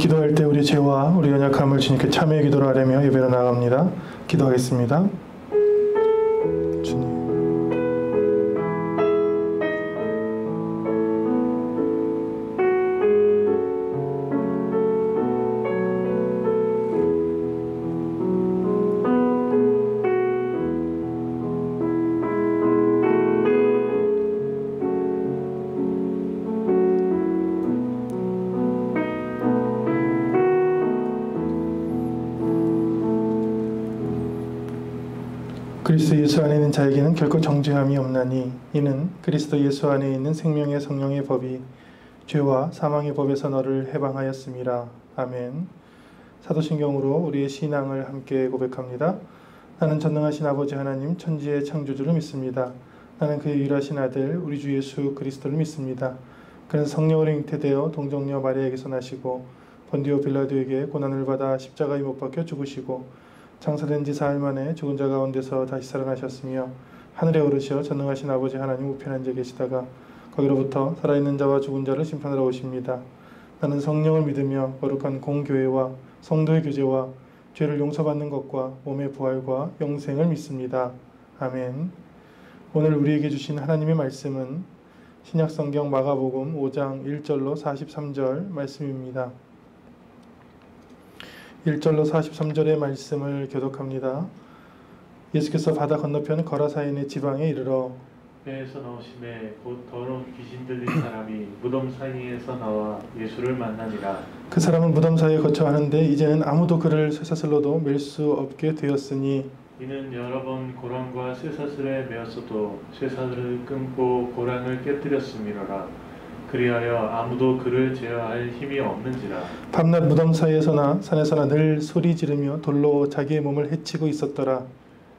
기도할 때 우리 죄와 우리 연약함을 주님께 참여의 기도를 하려며 예배로 나아갑니다. 기도하겠습니다. 주님, 그리스도 예수 안에 있는 자에게는 결코 정죄함이 없나니 이는 그리스도 예수 안에 있는 생명의 성령의 법이 죄와 사망의 법에서 너를 해방하였음이라. 아멘. 사도신경으로 우리의 신앙을 함께 고백합니다. 나는 전능하신 아버지 하나님 천지의 창조주를 믿습니다. 나는 그의 유일하신 아들 우리 주 예수 그리스도를 믿습니다. 그는 성령으로 잉태되어 동정녀 마리아에게서 나시고 본디오 빌라도에게 고난을 받아 십자가에 못 박혀 죽으시고 장사된 지 사흘 만에 죽은 자 가운데서 다시 살아나셨으며 하늘에 오르시어 전능하신 아버지 하나님 우편에 앉아 계시다가 거기로부터 살아있는 자와 죽은 자를 심판하러 오십니다. 나는 성령을 믿으며 거룩한 공교회와 성도의 교제와 죄를 용서받는 것과 몸의 부활과 영생을 믿습니다. 아멘. 오늘 우리에게 주신 하나님의 말씀은 신약성경 마가복음 5장 1절로 43절 말씀입니다. 1절로 43절의 말씀을 교독합니다. 예수께서 바다 건너편 거라사인의 지방에 이르러 배에서 나오심에 곧 더러운 귀신 들린 사람이 무덤 사이에서 나와 예수를 만나니라. 그 사람은 무덤 사이에 거쳐 하는데 이제는 아무도 그를 쇠사슬로도 맬 수 없게 되었으니 이는 여러 번 고랑과 쇠사슬에 매었어도 쇠사슬을 끊고 고랑을 깨뜨렸음이로라. 그리하여 아무도 그를 제어할 힘이 없는지라. 밤낮 무덤 사이에서나 산에서나 늘 소리 지르며 돌로 자기의 몸을 해치고 있었더라.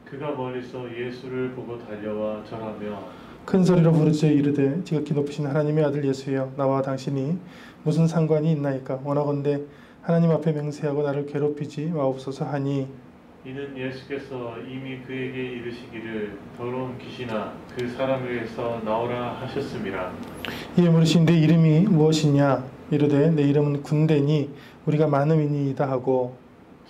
그가 멀리서 예수를 보고 달려와 절하며 큰 소리로 부르짖어 이르되 지극히 높으신 하나님의 아들 예수여, 나와 당신이 무슨 상관이 있나이까? 원하건대 하나님 앞에 맹세하고 나를 괴롭히지 마옵소서 하니 이는 예수께서 이미 그에게 이르시기를 더러운 귀신아 그 사람에게서 나오라 하셨음이라. 이에 물으신 네 이름이 무엇이냐? 이르되 내 이름은 군대니 우리가 많음이니이다 하고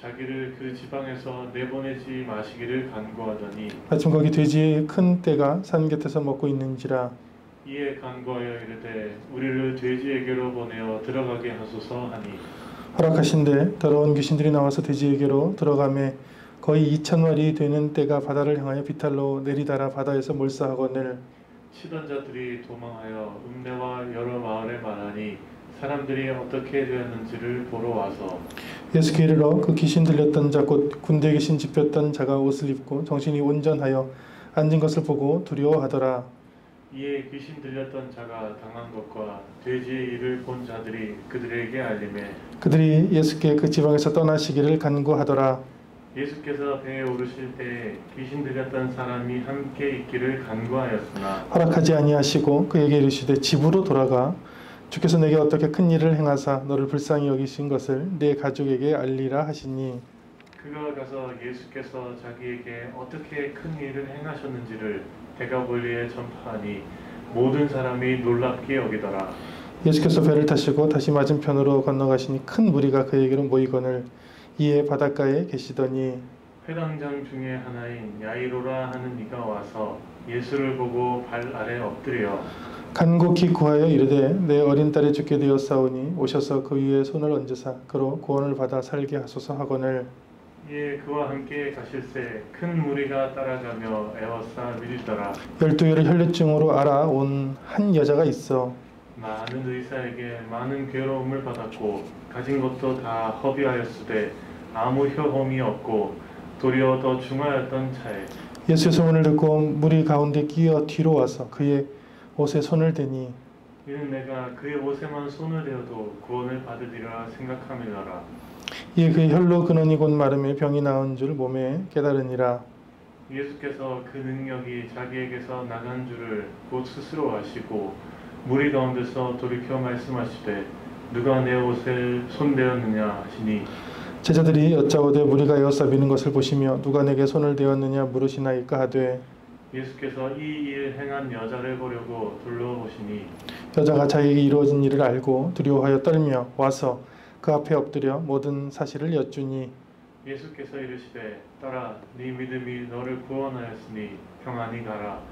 자기를 그 지방에서 내보내지 마시기를 간구하더니 마침 거기 돼지의 큰 떼가 산 곁에서 먹고 있는지라. 이에 간구하여 이르되 우리를 돼지에게로 보내어 들어가게 하소서 하니 허락하신대 더러운 귀신들이 나와서 돼지에게로 들어가매 거의 2,000마리 되는 떼가 바다를 향하여 비탈로 내리달아 바다에서 몰사하거늘 치던 자들이 도망하여 읍내와 여러 마을에 말하니 사람들이 어떻게 되었는지를 보러 와서 예수께 이르러 그 귀신 들렸던 자 곧 군대에 귀신 집혔던 자가 옷을 입고 정신이 온전하여 앉은 것을 보고 두려워하더라. 이에 귀신 들렸던 자가 당한 것과 돼지의 일을 본 자들이 그들에게 알림해 그들이 예수께 그 지방에서 떠나시기를 간구하더라. 예수께서 배에 오르실 때 귀신 들렸던 사람이 함께 있기를 간구하였으나 허락하지 아니하시고 그에게 이르시되 집으로 돌아가 주께서 내게 어떻게 큰 일을 행하사 너를 불쌍히 여기신 것을 내 가족에게 알리라 하시니 그가 가서 예수께서 자기에게 어떻게 큰 일을 행하셨는지를 데가볼리에 전파하니 모든 사람이 놀랍게 여기더라. 예수께서 배를 타시고 다시 맞은편으로 건너가시니 큰 무리가 그에게로 모이거늘 이에 바닷가에 계시더니 회당장 중에 하나인 야이로라 하는 이가 와서 예수를 보고 발 아래 엎드려 간곡히 구하여 이르되 내 어린 딸이 죽게 되었사오니 오셔서 그 위에 손을 얹으사 그로 구원을 받아 살게 하소서 하거늘 이에 그와 함께 가실새 큰 무리가 따라가며 애워싸 밀더라. 12개를 혈류증으로 알아온 한 여자가 있어 많은 의사에게 많은 괴로움을 받았고 가진 것도 다 허비하였으되 아무 효험이 없고 도리어 더 중하였던 차에 예수의 소문을 듣고 무리 가운데 끼어 뒤로 와서 그의 옷에 손을 대니 이는 내가 그의 옷에만 손을 대어도 구원을 받으리라 생각함이더라. 이에 그의 혈로 근원이 곧 마름에 병이 나은 줄 몸에 깨달으니라. 예수께서 그 능력이 자기에게서 나간 줄을 곧 스스로 아시고 무리 가운데서 돌이켜 말씀하시되 누가 내 옷에 손대었느냐 하시니 제자들이 여짜오되 무리가 에워싸 미는 것을 보시며 누가 내게 손을 대었느냐 물으시나이까 하되 예수께서 이 일 행한 여자를 보려고 둘러보시니 여자가 자기에게 이루어진 일을 알고 두려워하여 떨며 와서 그 앞에 엎드려 모든 사실을 여쭈니 예수께서 이르시되 딸아 네 믿음이 너를 구원하였으니 평안히 가라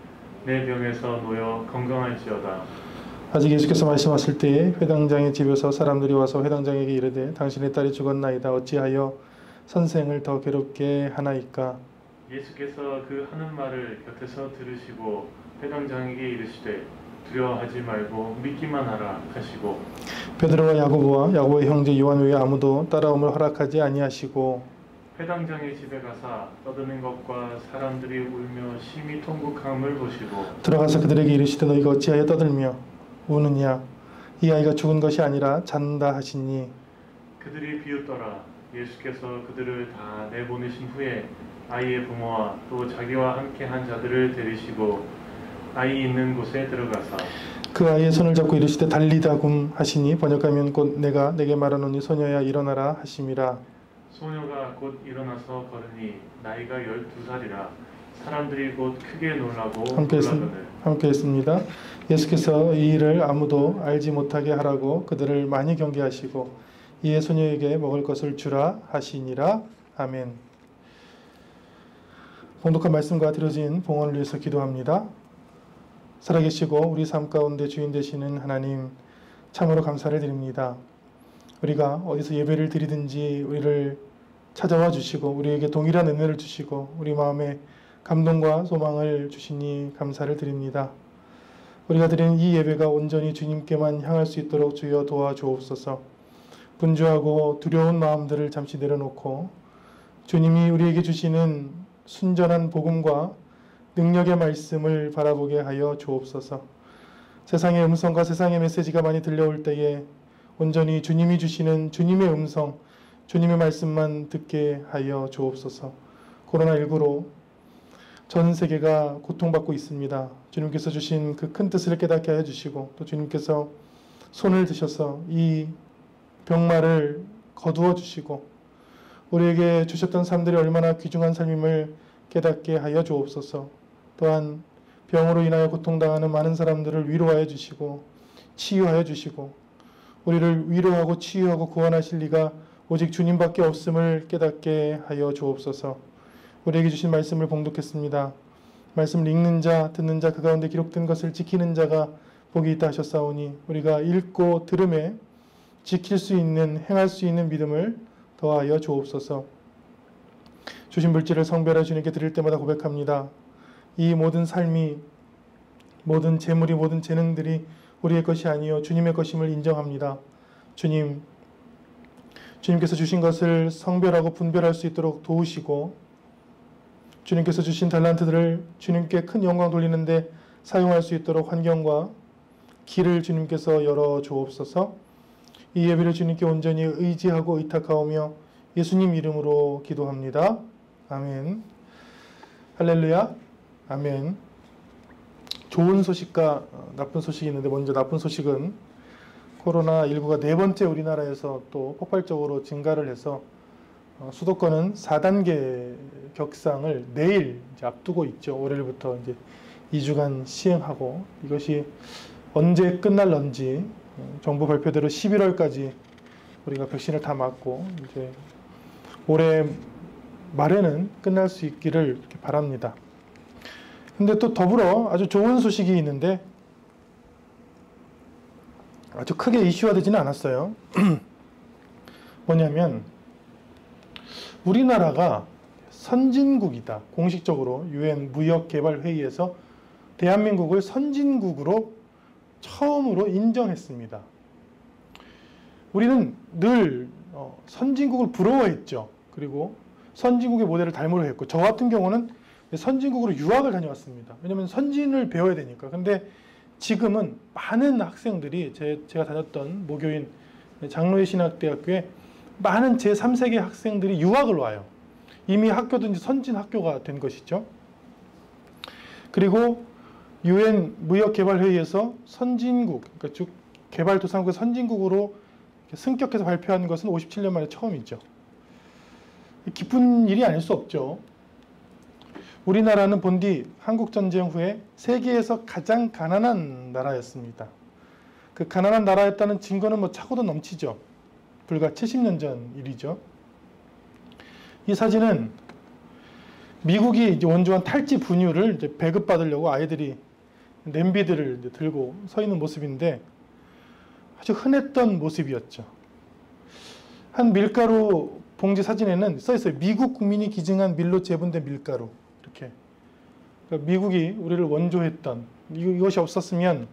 내 병에서 놓여 건강할지어다. 아직 예수께서 말씀하실 때에 회당장의 집에서 사람들이 와서 회당장에게 이르되 당신의 딸이 죽었나이다. 어찌하여 선생을 더 괴롭게 하나이까? 예수께서 그 하는 말을 곁에서 들으시고 회당장에게 이르시되 두려워하지 말고 믿기만 하라 하시고 베드로와 야고보와 야고보의 형제 요한 외에 아무도 따라옴을 허락하지 아니하시고 회당장의 집에 가사 떠드는 것과 사람들이 울며 심히 통곡함을 보시고 들어가서 그들에게 이르시되 너희가 어찌하여 떠들며 우느냐? 이 아이가 죽은 것이 아니라 잔다 하시니 그들이 비웃더라. 예수께서 그들을 다 내보내신 후에 아이의 부모와 또 자기와 함께 한 자들을 데리시고 아이 있는 곳에 들어가사 그 아이의 손을 잡고 이르시되 달리다 굼 하시니 번역하면 곧 내가 내게 말하노니 소녀야 일어나라 하심이라. 소녀가 곧 일어나서 걸으니 나이가 12살이라 사람들이 곧 크게 놀라고 놀라거늘 함께 했습니다. 예수께서 이 일을 아무도 알지 못하게 하라고 그들을 많이 경계하시고 이에 소녀에게 먹을 것을 주라 하시니라. 아멘. 봉독한 말씀과 드려진 봉헌을 위해서 기도합니다. 살아계시고 우리 삶 가운데 주인 되시는 하나님 참으로 감사를 드립니다. 우리가 어디서 예배를 드리든지 우리를 찾아와 주시고 우리에게 동일한 은혜를 주시고 우리 마음에 감동과 소망을 주시니 감사를 드립니다. 우리가 드리는 이 예배가 온전히 주님께만 향할 수 있도록 주여 도와주옵소서. 분주하고 두려운 마음들을 잠시 내려놓고 주님이 우리에게 주시는 순전한 복음과 능력의 말씀을 바라보게 하여 주옵소서. 세상의 음성과 세상의 메시지가 많이 들려올 때에 온전히 주님이 주시는 주님의 음성, 주님의 말씀만 듣게 하여 주옵소서. 코로나19로 전 세계가 고통받고 있습니다. 주님께서 주신 그 큰 뜻을 깨닫게 하여 주시고 또 주님께서 손을 드셔서 이 병마를 거두어 주시고 우리에게 주셨던 삶들이 얼마나 귀중한 삶임을 깨닫게 하여 주옵소서. 또한 병으로 인하여 고통당하는 많은 사람들을 위로하여 주시고 치유하여 주시고 우리를 위로하고 치유하고 구원하실 리가 오직 주님밖에 없음을 깨닫게 하여 주옵소서. 우리에게 주신 말씀을 봉독했습니다. 말씀을 읽는 자, 듣는 자, 그 가운데 기록된 것을 지키는 자가 복이 있다 하셨사오니 우리가 읽고 들음에 지킬 수 있는, 행할 수 있는 믿음을 더하여 주옵소서. 주신 물질을 성별하여 주님께 드릴 때마다 고백합니다. 이 모든 삶이, 모든 재물이, 모든 재능들이 우리의 것이 아니요 주님의 것임을 인정합니다. 주님께서 주신 것을 성별하고 분별할 수 있도록 도우시고 주님께서 주신 달란트들을 주님께 큰 영광 돌리는데 사용할 수 있도록 환경과 길을 주님께서 열어 주옵소서. 이 예배를 주님께 온전히 의지하고 의탁하오며 예수님 이름으로 기도합니다. 아멘. 할렐루야. 아멘. 좋은 소식과 나쁜 소식이 있는데 먼저 나쁜 소식은 코로나19가 네 번째 우리나라에서 또 폭발적으로 증가를 해서 수도권은 4단계 격상을 내일 이제 앞두고 있죠. 월요일부터 이제 2주간 시행하고 이것이 언제 끝날런지 정부 발표대로 11월까지 우리가 백신을 다 맞고 이제 올해 말에는 끝날 수 있기를 이렇게 바랍니다. 근데 또 더불어 아주 좋은 소식이 있는데 아주 크게 이슈화되지는 않았어요. 뭐냐면 우리나라가 선진국이다. 공식적으로 UN 무역개발회의에서 대한민국을 선진국으로 처음으로 인정했습니다. 우리는 늘 선진국을 부러워했죠. 그리고 선진국의 모델을 닮으려 했고 저 같은 경우는 선진국으로 유학을 다녀왔습니다. 왜냐하면 선진을 배워야 되니까. 근데 지금은 많은 학생들이 제가 다녔던 모교인 장로회 신학대학교에 많은 제3세계 학생들이 유학을 와요. 이미 학교도 이제 선진 학교가 된 것이죠. 그리고 UN 무역개발회의에서 선진국, 그러니까 즉 개발도상국의 선진국으로 승격해서 발표한 것은 57년 만에 처음이죠. 기쁜 일이 아닐 수 없죠. 우리나라는 본디 한국전쟁 후에 세계에서 가장 가난한 나라였습니다. 그 가난한 나라였다는 증거는 뭐 차고도 넘치죠. 불과 70년 전 일이죠. 이 사진은 미국이 이제 원조한 탈지 분유를 이제 배급받으려고 아이들이 냄비들을 이제 들고 서 있는 모습인데 아주 흔했던 모습이었죠. 한 밀가루 봉지 사진에는 써 있어요. 미국 국민이 기증한 밀로 재분된 밀가루. 이렇게. 그러니까 미국이 우리를 원조했던 이것이 없었으면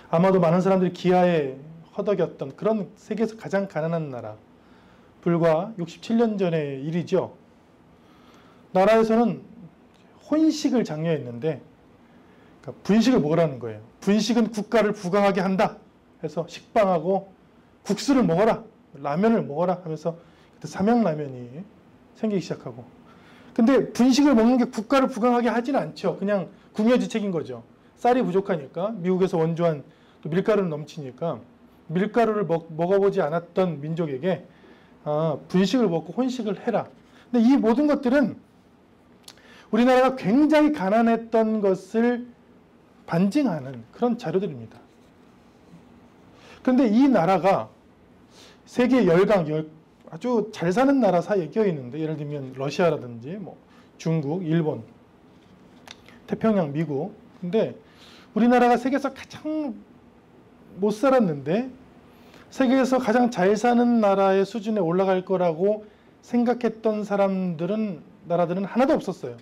아마도 많은 사람들이 기아에 허덕였던 그런 세계에서 가장 가난한 나라. 불과 67년 전의 일이죠. 나라에서는 혼식을 장려했는데 그러니까 분식을 먹으라는 거예요. 분식은 국가를 부강하게 한다 해서 식빵하고 국수를 먹어라, 라면을 먹어라 하면서 그때 삼양라면이 생기기 시작하고, 근데 분식을 먹는 게 국가를 부강하게 하지는 않죠. 그냥 궁여지책인 거죠. 쌀이 부족하니까, 미국에서 원조한 또 밀가루는 넘치니까 밀가루를 먹어보지 않았던 민족에게 분식을 먹고 혼식을 해라. 근데 이 모든 것들은 우리나라가 굉장히 가난했던 것을 반증하는 그런 자료들입니다. 그런데 이 나라가 세계 열강, 아주 잘 사는 나라 사이에 껴 있는데, 예를 들면 러시아라든지 뭐 중국, 일본, 태평양, 미국. 근데 우리나라가 세계에서 가장 못 살았는데 세계에서 가장 잘 사는 나라의 수준에 올라갈 거라고 생각했던 나라들은 하나도 없었어요.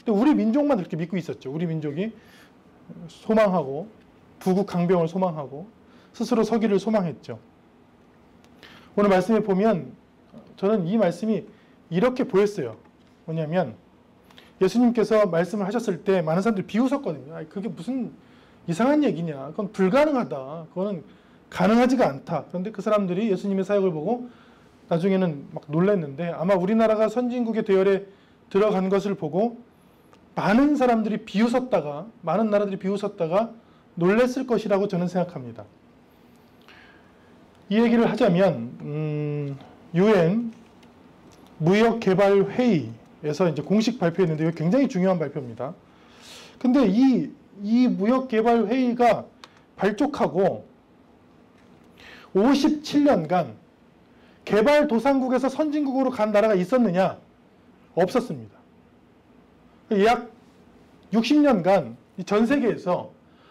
근데 우리 민족만 그렇게 믿고 있었죠. 우리 민족이 소망하고 부국 강병을 소망하고 스스로 서기를 소망했죠. 오늘 말씀에 보면 저는 이 말씀이 이렇게 보였어요. 뭐냐면 예수님께서 말씀을 하셨을 때 많은 사람들이 비웃었거든요. 그게 무슨 이상한 얘기냐. 그건 불가능하다. 그거는 가능하지가 않다. 그런데 그 사람들이 예수님의 사역을 보고 나중에는 막 놀랐는데, 아마 우리나라가 선진국의 대열에 들어간 것을 보고 많은 나라들이 비웃었다가 놀랐을 것이라고 저는 생각합니다. 이 얘기를 하자면 UN 무역개발회의에서 이제 공식 발표했는데 이거 굉장히 중요한 발표입니다. 근데 이 무역개발회의가 발족하고 57년간 개발도상국에서 선진국으로 간 나라가 있었느냐? 없었습니다. 약 60년간 전 세계에서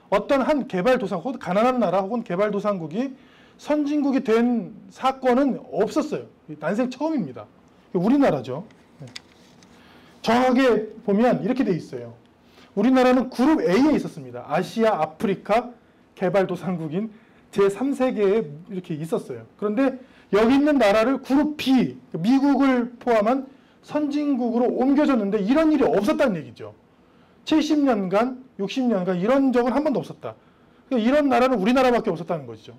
어떤 한 개발도상국, 혹은 가난한 나라 혹은 개발도상국이 선진국이 된 사건은 없었어요. 난생 처음입니다. 우리나라죠. 정확하게 보면 이렇게 돼 있어요. 우리나라는 그룹 A에 있었습니다. 아시아, 아프리카 개발도상국인 제3세계에 이렇게 있었어요. 그런데 여기 있는 나라를 그룹 B, 미국을 포함한 선진국으로 옮겨줬는데 이런 일이 없었다는 얘기죠. 70년간, 60년간 이런 적은 한 번도 없었다. 그러니까 이런 나라는 우리나라밖에 없었다는 것이죠.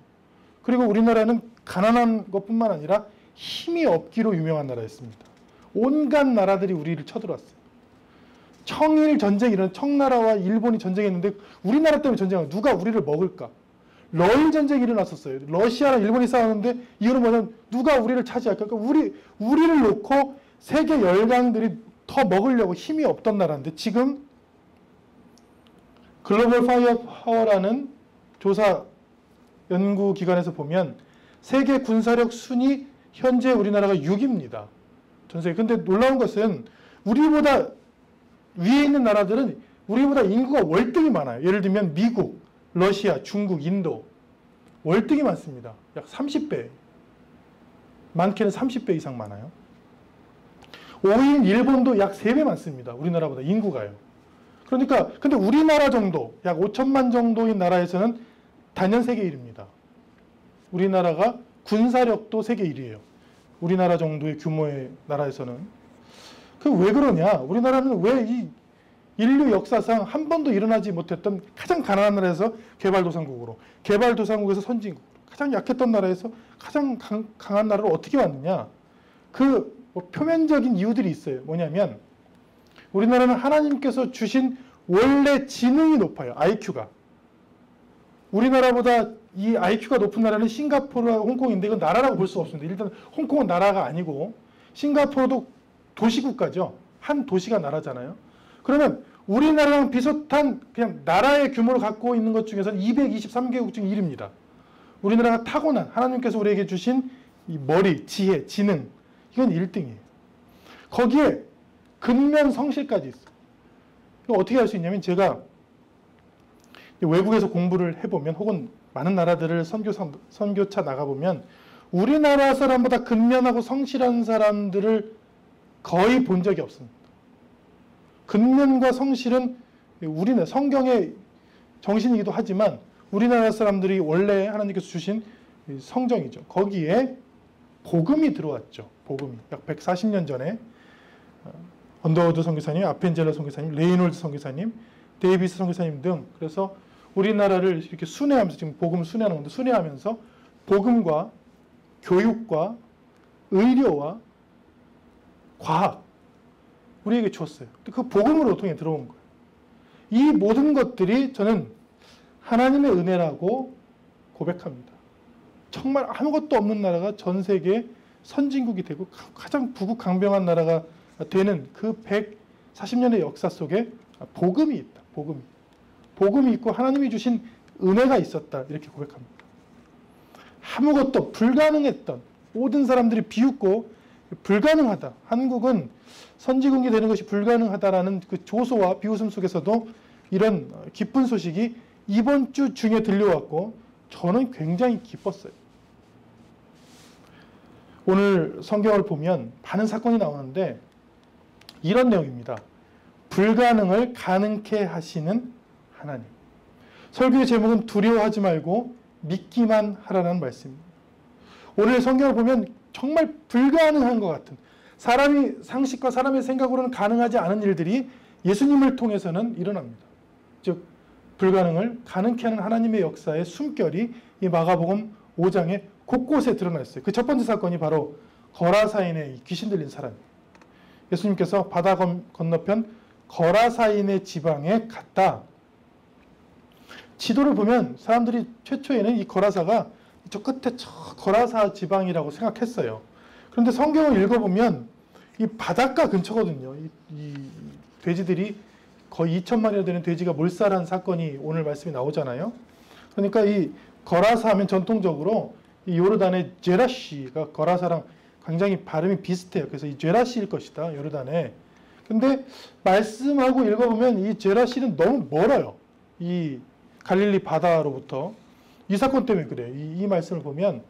그리고 우리나라는 가난한 것뿐만 아니라 힘이 없기로 유명한 나라였습니다. 온갖 나라들이 우리를 쳐들어왔어요. 청일 전쟁, 이런 청나라와 일본이 전쟁했는데 우리나라 때문에 전쟁하고 누가 우리를 먹을까? 러일 전쟁이 일어났었어요. 러시아랑 일본이 싸우는데 이유는 뭐냐면 누가 우리를 차지할까? 그러니까 우리를 놓고 세계 열강들이 더 먹으려고 힘이 없던 나라인데, 지금 글로벌 파이어 파워라는 조사 연구기관에서 보면 세계 군사력 순위 현재 우리나라가 6위입니다. 전 세계. 근데 놀라운 것은 우리보다 위에 있는 나라들은 우리보다 인구가 월등히 많아요. 예를 들면 미국, 러시아, 중국, 인도 월등히 많습니다. 약 30배. 많게는 30배 이상 많아요. 5위인 일본도 약 3배 많습니다. 우리나라보다 인구가요. 그러니까 근데 우리나라 정도, 약 5천만 정도인 나라에서는 단연 세계 1위입니다. 우리나라가 군사력도 세계 1위예요. 우리나라 정도의 규모의 나라에서는. 그 왜 그러냐? 우리나라는 왜 이 인류 역사상 한 번도 일어나지 못했던 가장 가난한 나라에서 개발도상국으로, 개발도상국에서 선진국으로, 가장 약했던 나라에서 가장 강한 나라로 어떻게 왔느냐? 뭐 표면적인 이유들이 있어요. 뭐냐면 우리나라는 하나님께서 주신 원래 지능이 높아요. IQ가. 우리나라보다 이 IQ가 높은 나라는 싱가포르와 홍콩인데 이건 나라라고 볼 수 없습니다. 일단 홍콩은 나라가 아니고 싱가포르도 도시국가죠. 한 도시가 나라잖아요. 그러면 우리나라랑 비슷한 그냥 나라의 규모를 갖고 있는 것 중에서는 223개국 중 1위입니다. 우리나라가 타고난 하나님께서 우리에게 주신 이 머리, 지혜, 지능 이건 1등이에요. 거기에 근면 성실까지 있어요. 이거 어떻게 할 수 있냐면 제가 외국에서 공부를 해보면 혹은 많은 나라들을 선교차 나가보면 우리나라 사람보다 근면하고 성실한 사람들을 거의 본 적이 없습니다. 근면과 성실은 우리나라 성경의 정신이기도 하지만 우리나라 사람들이 원래 하나님께서 주신 성정이죠. 거기에 복음이 들어왔죠. 복음이 약 140년 전에 언더우드 선교사님, 아펜젤러 선교사님, 레이놀드 선교사님, 데이비스 선교사님 등 그래서 우리나라를 이렇게 순회하면서 지금 복음을 순회하는 건데 순회하면서 복음과 교육과 의료와 과학 우리에게 주었어요. 그 복음으로 통해 들어온 거예요. 이 모든 것들이 저는 하나님의 은혜라고 고백합니다. 정말 아무것도 없는 나라가 전 세계 선진국이 되고 가장 부국강병한 나라가 되는 그 140년의 역사 속에 복음이 있다. 복음이 있고 하나님이 주신 은혜가 있었다. 이렇게 고백합니다. 아무것도 불가능했던 모든 사람들이 비웃고 불가능하다. 한국은 선진국이 되는 것이 불가능하다라는 그 조소와 비웃음 속에서도 이런 기쁜 소식이 이번 주 중에 들려왔고 저는 굉장히 기뻤어요. 오늘 성경을 보면 많은 사건이 나오는데 이런 내용입니다. 불가능을 가능케 하시는 하나님. 설교의 제목은 두려워하지 말고 믿기만 하라는 말씀입니다. 오늘 성경을 보면 정말 불가능한 것 같은 사람이 상식과 사람의 생각으로는 가능하지 않은 일들이 예수님을 통해서는 일어납니다. 즉 불가능을 가능케 하는 하나님의 역사의 숨결이 이 마가복음 5장에 곳곳에 드러나 있어요. 그 첫 번째 사건이 바로 거라사인의 귀신 들린 사람이에요. 예수님께서 바다 건너편 거라사인의 지방에 갔다. 지도를 보면 사람들이 최초에는 이 거라사가 저 끝에 저 거라사 지방이라고 생각했어요. 그런데 성경을 읽어보면 이 바닷가 근처거든요. 이 돼지들이 거의 2천마리나 되는 돼지가 몰살한 사건이 오늘 말씀이 나오잖아요. 그러니까 이 거라사 하면 전통적으로 이 요르단의 제라시가 거라사랑 굉장히 발음이 비슷해요. 그래서 이 제라시일 것이다. 요르단에. 근데 말씀하고 읽어보면 이 제라시는 너무 멀어요. 이 갈릴리 바다로부터. 이 사건 때문에 그래요. 이 말씀을 보면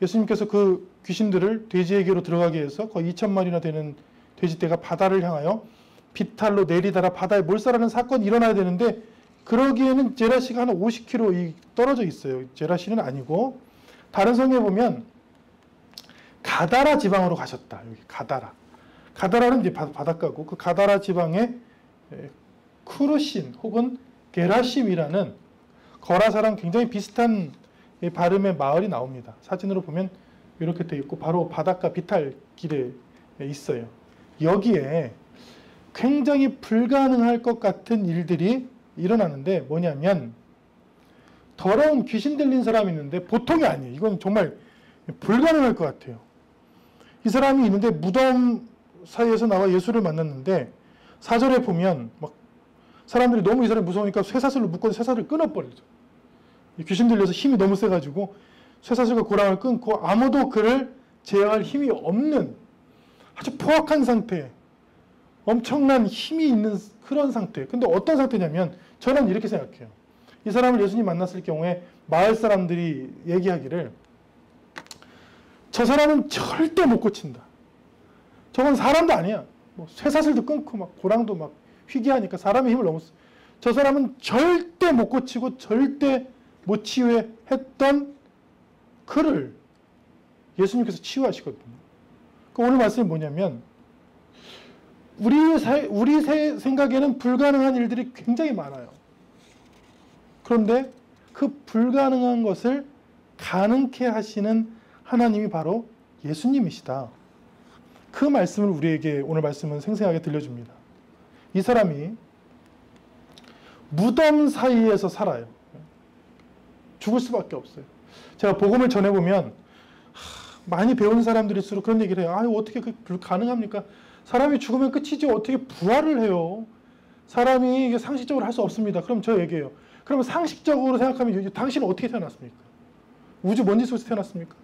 예수님께서 그 귀신들을 돼지에게로 들어가게 해서 거의 2천마리나 되는 돼지떼가 바다를 향하여 비탈로 내리다라 바다에 몰살하는 사건이 일어나야 되는데 그러기에는 제라시가 한 50km 떨어져 있어요. 제라시는 아니고 다른 성경에 보면 가다라 지방으로 가셨다. 여기 가다라. 가다라는 이제 바닷가고 그 가다라 지방에 쿠르신 혹은 게라심이라는 거라사랑 굉장히 비슷한 발음의 마을이 나옵니다. 사진으로 보면 이렇게 되어 있고 바로 바닷가 비탈 길에 있어요. 여기에 굉장히 불가능할 것 같은 일들이 일어나는데 뭐냐면 더러운 귀신 들린 사람이 있는데 보통이 아니에요. 이건 정말 불가능할 것 같아요. 이 사람이 있는데 무덤 사이에서 나와 예수를 만났는데 4절에 보면 막 사람들이 너무 이 사람이 무서우니까 쇠사슬로 묶어서 쇠사슬을 끊어버리죠. 귀신 들려서 힘이 너무 세가지고 쇠사슬과 고랑을 끊고 아무도 그를 제어할 힘이 없는 아주 포악한 상태, 엄청난 힘이 있는 그런 상태. 근데 어떤 상태냐면 저는 이렇게 생각해요. 이 사람을 예수님 만났을 경우에 마을 사람들이 얘기하기를 저 사람은 절대 못 고친다. 저건 사람도 아니야. 뭐 쇠사슬도 끊고 막 고랑도 막 휘게 하니까 사람의 힘을 너무 저 사람은 절대 못 고치고 절대 못 치유했던 그를 예수님께서 치유하시거든요. 그러니까 오늘 말씀이 뭐냐면 우리 생각에는 불가능한 일들이 굉장히 많아요. 그런데 그 불가능한 것을 가능케 하시는 하나님이 바로 예수님이시다. 그 말씀을 우리에게 오늘 말씀은 생생하게 들려줍니다. 이 사람이 무덤 사이에서 살아요. 죽을 수밖에 없어요. 제가 복음을 전해보면 많이 배운 사람들일수록 그런 얘기를 해요. 어떻게 그게 가능합니까? 사람이 죽으면 끝이지 어떻게 부활을 해요? 사람이 이게 상식적으로 할 수 없습니다. 그럼 저 얘기해요. 그러면 상식적으로 생각하면 당신은 어떻게 태어났습니까? 우주 먼지 속에서 태어났습니까?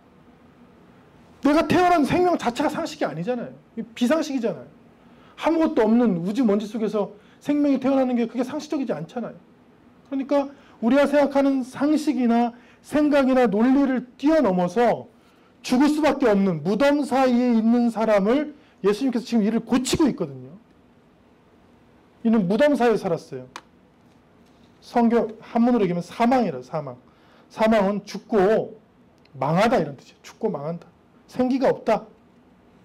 내가 태어난 생명 자체가 상식이 아니잖아요. 비상식이잖아요. 아무것도 없는 우주 먼지 속에서 생명이 태어나는 게 그게 상식적이지 않잖아요. 그러니까 우리가 생각하는 상식이나 생각이나 논리를 뛰어넘어서 죽을 수밖에 없는 무덤 사이에 있는 사람을 예수님께서 지금 이를 고치고 있거든요. 이는 무덤 사이에 살았어요. 성경 한문으로 얘기하면 사망이라 사망. 사망은 죽고 망하다 이런 뜻이에요. 죽고 망한다. 생기가 없다.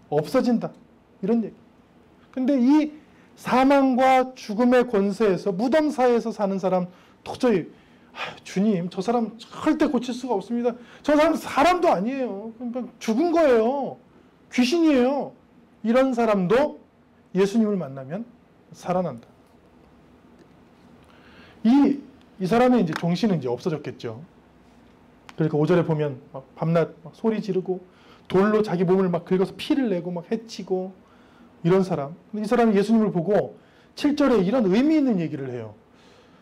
없어진다. 이런 얘기. 근데 이 사망과 죽음의 권세에서 무덤 사이에서 사는 사람 도저히 주님 저 사람 절대 고칠 수가 없습니다. 저 사람 사람도 아니에요. 그러니까 죽은 거예요. 귀신이에요. 이런 사람도 예수님을 만나면 살아난다. 이 사람의 이제 정신은 이제 없어졌겠죠. 그러니까 5절에 보면 막 밤낮 막 소리 지르고 돌로 자기 몸을 막 긁어서 피를 내고 막 해치고 이런 사람. 이 사람이 예수님을 보고 7절에 이런 의미 있는 얘기를 해요.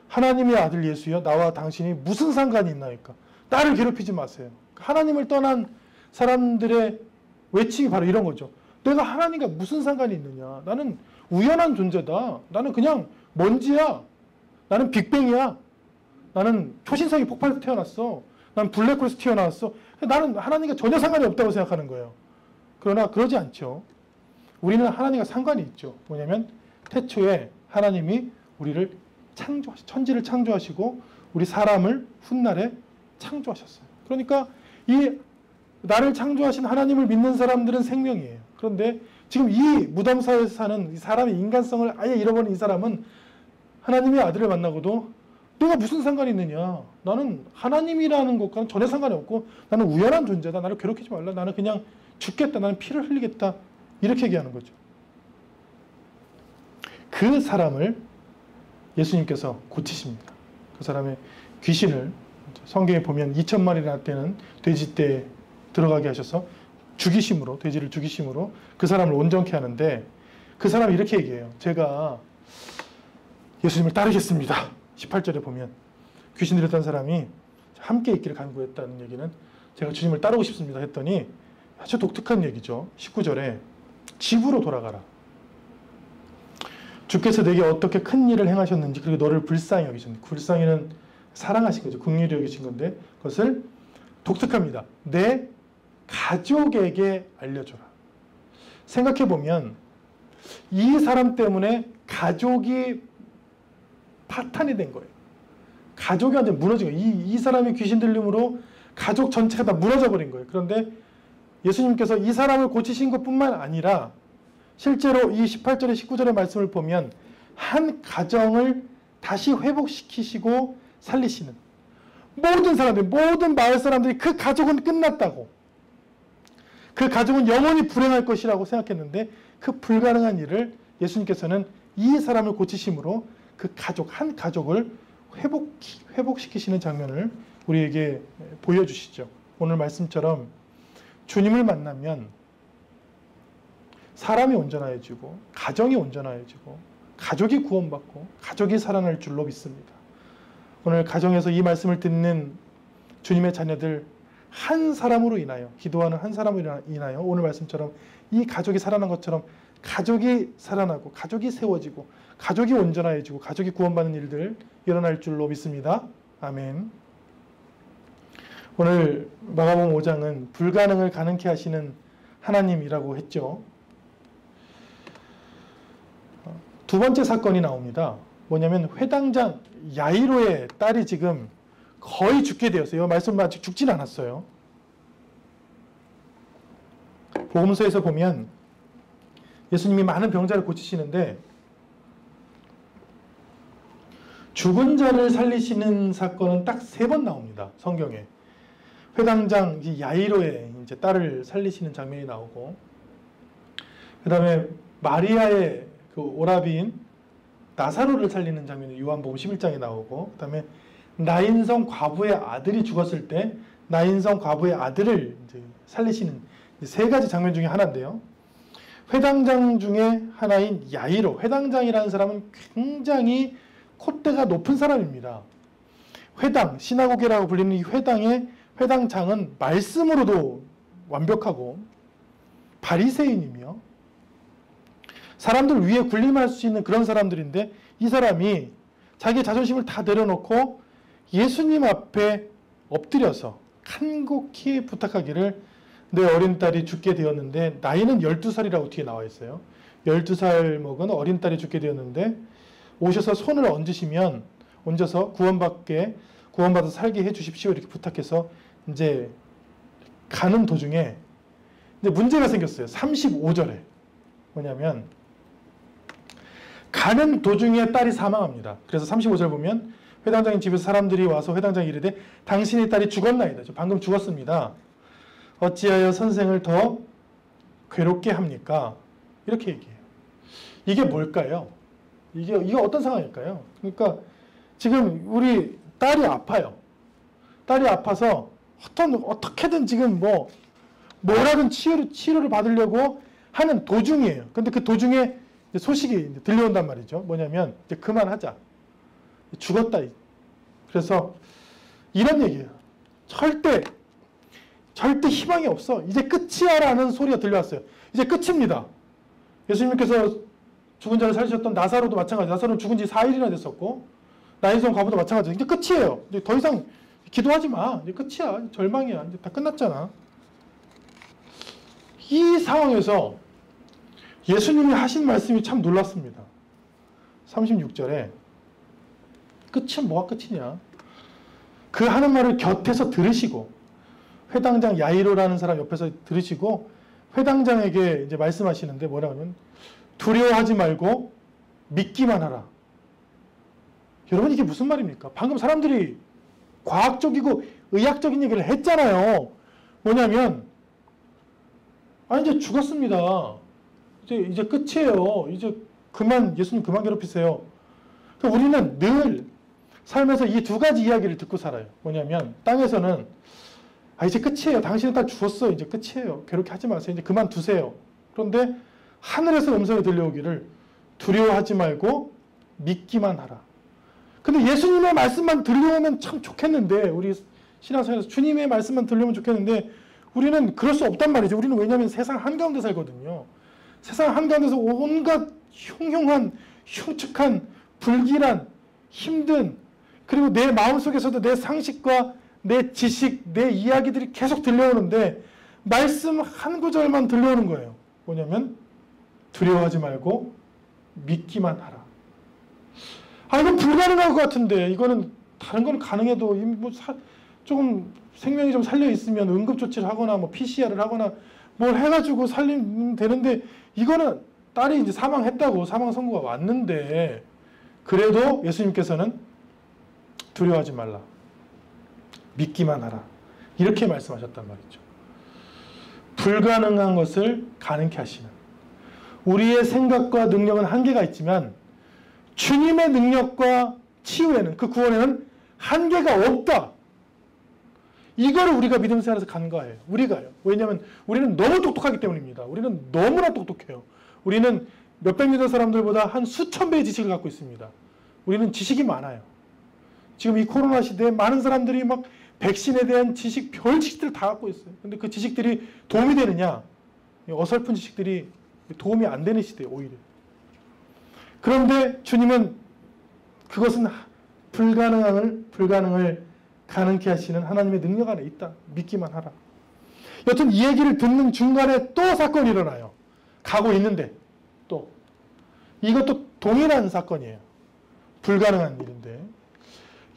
하나님의 아들 예수여 나와 당신이 무슨 상관이 있나이까. 나를 괴롭히지 마세요. 하나님을 떠난 사람들의 외침이 바로 이런 거죠. 내가 하나님과 무슨 상관이 있느냐. 나는 우연한 존재다. 나는 그냥 먼지야. 나는 빅뱅이야. 나는 초신성이 폭발해서 태어났어. 나는 블랙홀에서 튀어나왔어. 나는 하나님과 전혀 상관이 없다고 생각하는 거예요. 그러나 그러지 않죠. 우리는 하나님과 상관이 있죠. 뭐냐면 태초에 하나님이 우리를 천지를 창조하시고 우리 사람을 훗날에 창조하셨어요. 그러니까 이 나를 창조하신 하나님을 믿는 사람들은 생명이에요. 그런데 지금 이 무덤 사이에서 사는 이 사람의 인간성을 아예 잃어버린 이 사람은 하나님의 아들을 만나고도 내가 무슨 상관이 있느냐. 나는 하나님이라는 것과는 전혀 상관이 없고 나는 우연한 존재다. 나를 괴롭히지 말라. 나는 그냥 죽겠다. 나는 피를 흘리겠다. 이렇게 얘기하는 거죠. 그 사람을 예수님께서 고치십니다. 그 사람의 귀신을 성경에 보면 2,000마리나 되는 돼지떼에 들어가게 하셔서 죽이심으로 돼지를 죽이심으로 그 사람을 온전케 하는데 그 사람이 이렇게 얘기해요. 제가 예수님을 따르겠습니다. 18절에 보면 귀신 들렸던 사람이 함께 있기를 간구했다는 얘기는 제가 주님을 따르고 싶습니다 했더니 아주 독특한 얘기죠. 19절에 집으로 돌아가라. 주께서 내게 어떻게 큰 일을 행하셨는지 그리고 너를 불쌍히 여기셨는지 불쌍히는 사랑하신 거죠. 긍휼히 여기신 건데 그것을 독특합니다. 내 가족에게 알려줘라. 생각해보면 이 사람 때문에 가족이 파탄이 된 거예요. 가족이 완전 무너진 거예요. 이 사람의 귀신 들림으로 가족 전체가 다 무너져 버린 거예요. 그런데 예수님께서 이 사람을 고치신 것뿐만 아니라 실제로 이 18절에 19절의 말씀을 보면 한 가정을 다시 회복시키시고 살리시는 모든 사람들, 모든 마을 사람들이 그 가족은 끝났다고 그 가족은 영원히 불행할 것이라고 생각했는데 그 불가능한 일을 예수님께서는 이 사람을 고치심으로 그 가족, 한 가족을 회복시키시는 장면을 우리에게 보여주시죠. 오늘 말씀처럼 주님을 만나면 사람이 온전해지고 가정이 온전해지고 가족이 구원받고 가족이 살아날 줄로 믿습니다. 오늘 가정에서 이 말씀을 듣는 주님의 자녀들 한 사람으로 인하여 기도하는 한 사람으로 인하여 오늘 말씀처럼 이 가족이 살아난 것처럼 가족이 살아나고 가족이 세워지고 가족이 온전해지고 가족이 구원받는 일들 일어날 줄로 믿습니다. 아멘. 오늘 마가복음 5장은 불가능을 가능케 하시는 하나님이라고 했죠. 두 번째 사건이 나옵니다. 뭐냐면 회당장 야이로의 딸이 지금 거의 죽게 되었어요. 말씀은 아직 죽진 않았어요. 복음서에서 보면 예수님이 많은 병자를 고치시는데 죽은 자를 살리시는 사건은 딱 3번 나옵니다. 성경에. 회당장 야이로의 이제 딸을 살리시는 장면이 나오고 그 다음에 마리아의 그 오라비인 나사로를 살리는 장면이 요한복음 11장에 나오고 그 다음에 나인성 과부의 아들이 죽었을 때 나인성 과부의 아들을 이제 살리시는 3가지 장면 중에 하나인데요. 회당장 중에 하나인 야이로, 회당장이라는 사람은 굉장히 콧대가 높은 사람입니다. 회당, 시나고게라고 불리는 이 회당의 회당장은 말씀으로도 완벽하고 바리새인이며 사람들 위에 군림할 수 있는 그런 사람들인데, 이 사람이 자기의 자존심을 다 내려놓고 예수님 앞에 엎드려서 간곡히 부탁하기를, 내 어린 딸이 죽게 되었는데, 나이는 12살이라고 뒤에 나와 있어요. 12살 먹은 어린 딸이 죽게 되었는데 오셔서 손을 얹어서 구원받아서 살게 해주십시오, 이렇게 부탁해서 이제 가는 도중에 이제 문제가 생겼어요. 35절에 뭐냐면, 가는 도중에 딸이 사망합니다. 그래서 35절 보면, 회당장의 집에서 사람들이 와서 회당장에 이르되 당신의 딸이 죽었나이다. 방금 죽었습니다. 어찌하여 선생을 더 괴롭게 합니까? 이렇게 얘기해요. 이게 뭘까요? 이게 어떤 상황일까요? 그러니까 지금 우리 딸이 아파요. 딸이 아파서 어떻게든 지금 뭐라든 치료를 받으려고 하는 도중이에요. 근데 그 도중에 소식이 들려온단 말이죠. 뭐냐면, 이제 그만하자. 죽었다. 그래서 이런 얘기예요. 절대 희망이 없어. 이제 끝이야 라는 소리가 들려왔어요. 이제 끝입니다. 예수님께서 죽은 자를 살리셨던 나사로도 마찬가지. 나사로는 죽은 지 4일이나 됐었고, 나인성 과부도 마찬가지. 이제 끝이에요. 이제 더 이상 기도하지 마. 이제 끝이야. 절망이야. 이제 다 끝났잖아. 이 상황에서 예수님이 하신 말씀이 참 놀랐습니다. 36절에 끝은 뭐가 끝이냐? 그 하는 말을 곁에서 들으시고, 회당장 야이로라는 사람 옆에서 들으시고 회당장에게 이제 말씀하시는데, 뭐라고 하면 두려워하지 말고 믿기만 하라. 여러분, 이게 무슨 말입니까? 방금 사람들이 과학적이고 의학적인 얘기를 했잖아요. 뭐냐면, 이제 죽었습니다. 이제 끝이에요. 이제 예수님 그만 괴롭히세요. 그러니까 우리는 늘 삶에서 이 두 가지 이야기를 듣고 살아요. 뭐냐면, 땅에서는 이제 끝이에요. 당신은 다 죽었어. 이제 끝이에요. 괴롭게 하지 마세요. 이제 그만두세요. 그런데 하늘에서 음성이 들려오기를, 두려워하지 말고 믿기만 하라. 근데 예수님의 말씀만 들려오면 참 좋겠는데, 우리 신앙생활에서 주님의 말씀만 들려오면 좋겠는데, 우리는 그럴 수 없단 말이죠. 우리는 왜냐하면 세상 한가운데 살거든요. 세상 한가운데서 온갖 흉흉한, 흉측한, 불길한, 힘든, 그리고 내 마음속에서도 내 상식과 내 지식, 내 이야기들이 계속 들려오는데 말씀 한 구절만 들려오는 거예요. 뭐냐면, 두려워하지 말고 믿기만 하라. 이건 불가능할 것 같은데, 이거는 다른 건 가능해도 조금 생명이 좀 살려 있으면 응급조치를 하거나 PCR을 하거나 뭘 해가지고 살리면 되는데, 이거는 딸이 이제 사망했다고 사망 선고가 왔는데, 그래도 예수님께서는 두려워하지 말라, 믿기만 하라, 이렇게 말씀하셨단 말이죠. 불가능한 것을 가능케 하시는, 우리의 생각과 능력은 한계가 있지만 주님의 능력과 치유에는, 그 구원에는 한계가 없다. 이거를 우리가 믿음 생활에서 간과해요. 우리가요. 왜냐하면 우리는 너무 똑똑하기 때문입니다. 우리는 너무나 똑똑해요. 우리는 몇백 믿는 사람들보다 한 수천 배의 지식을 갖고 있습니다. 우리는 지식이 많아요. 지금 이 코로나 시대에 많은 사람들이 백신에 대한 지식, 별 지식들을 다 갖고 있어요. 근데 그 지식들이 도움이 되느냐? 어설픈 지식들이 도움이 안 되는 시대예요, 오히려. 그런데 주님은 그것은 불가능을 가능케 하시는 하나님의 능력 안에 있다. 믿기만 하라. 여튼 이 얘기를 듣는 중간에 또 사건이 일어나요. 가고 있는데 또. 이것도 동일한 사건이에요. 불가능한 일인데.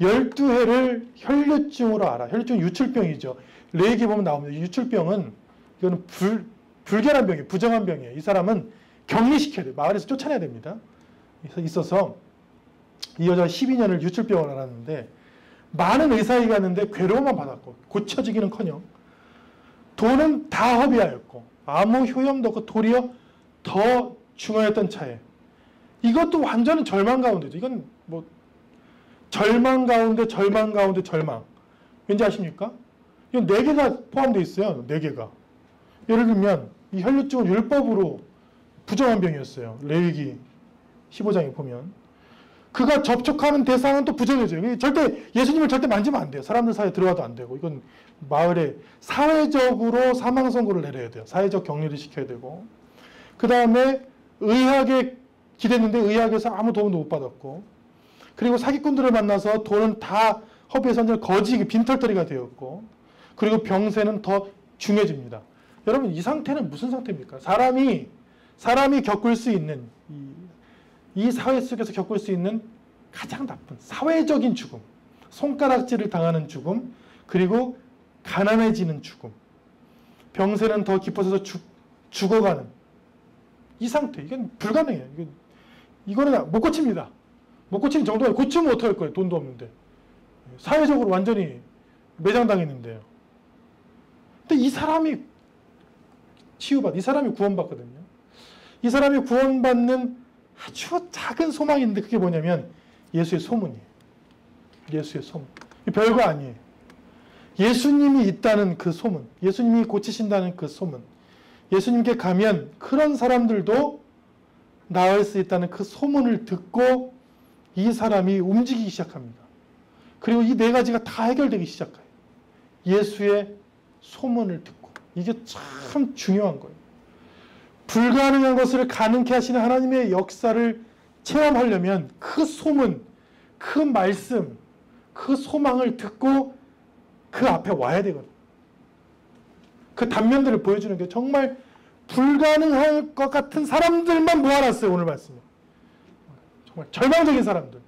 12해를 혈류증으로 앓아. 혈류증은 유출병이죠. 레이기 보면 나옵니다. 유출병은, 이거는 불결한 병이에요. 부정한 병이에요. 이 사람은 격리시켜야 돼요. 마을에서 쫓아내야 됩니다. 있어서 이 여자가 12년을 유출병을 앓았는데, 많은 의사에게 갔는데 괴로움만 받았고, 고쳐지기는커녕 돈은 다 허비하였고, 아무 효험도 없고, 도리어 더 중하였던 차에, 이것도 완전히 절망 가운데죠. 이건 절망 가운데 절망. 왠지 아십니까? 이건 4개가 포함되어 있어요. 4개가. 예를 들면 이 혈류증은 율법으로 부정한 병이었어요. 레위기 15장에 보면. 그가 접촉하는 대상은 또 부정해져요. 절대 예수님을 절대 만지면 안 돼요. 사람들 사이에 들어가도 안 되고, 이건 마을에 사회적으로 사망 선고를 내려야 돼요. 사회적 격리를 시켜야 되고, 그 다음에 의학에 기댔는데 의학에서 아무 도움도 못 받았고, 그리고 사기꾼들을 만나서 돈은 다 허비해서 완전 거지 빈털터리가 되었고, 그리고 병세는 더 중해집니다. 여러분, 이 상태는 무슨 상태입니까? 사람이 겪을 수 있는 이 사회 속에서 겪을 수 있는 가장 나쁜 사회적인 죽음, 손가락질을 당하는 죽음, 그리고 가난해지는 죽음, 병세는 더 깊어져서 죽어가는 이 상태. 이건 불가능해요. 이거는 못 고칩니다. 못 고치는 정도가 고치면 어떡할 거예요? 돈도 없는데. 사회적으로 완전히 매장당했는데요. 근데 이 사람이 이 사람이 구원받거든요. 이 사람이 구원받는 아주 작은 소망이 있는데 그게 뭐냐면 예수의 소문이에요. 예수의 소문. 별거 아니에요. 예수님이 있다는 그 소문, 예수님이 고치신다는 그 소문, 예수님께 가면 그런 사람들도 나을 수 있다는 그 소문을 듣고 이 사람이 움직이기 시작합니다. 그리고 이 네 가지가 다 해결되기 시작해요. 예수의 소문을 듣고. 이게 참 중요한 거예요. 불가능한 것을 가능케 하시는 하나님의 역사를 체험하려면 그 소문, 그 말씀, 그 소망을 듣고 그 앞에 와야 되거든요. 그 단면들을 보여주는 게 정말 불가능할 것 같은 사람들만 모아놨어요. 오늘 말씀에. 정말 절망적인 사람들.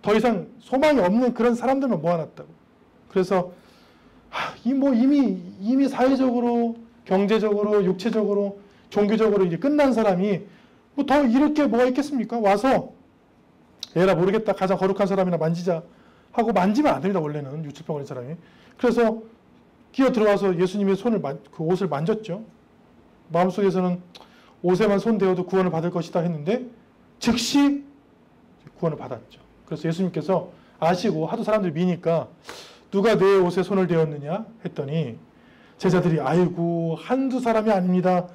더 이상 소망이 없는 그런 사람들만 모아놨다고. 그래서 이미 사회적으로, 경제적으로, 육체적으로, 종교적으로 이제 끝난 사람이 뭐 더 이럴 게 뭐가 있겠습니까? 와서 에라 모르겠다, 가장 거룩한 사람이나 만지자 하고 만지면 안 됩니다. 원래는 유출병 걸린 사람이. 그래서 기어 들어와서 예수님의 그 옷을 만졌죠. 마음속에서는 옷에만 손 대어도 구원을 받을 것이다 했는데 즉시 구원을 받았죠. 그래서 예수님께서 아시고 하도 사람들이 미니까 누가 내 옷에 손을 대었느냐 했더니 제자들이 아이고 한두 사람이 아닙니다.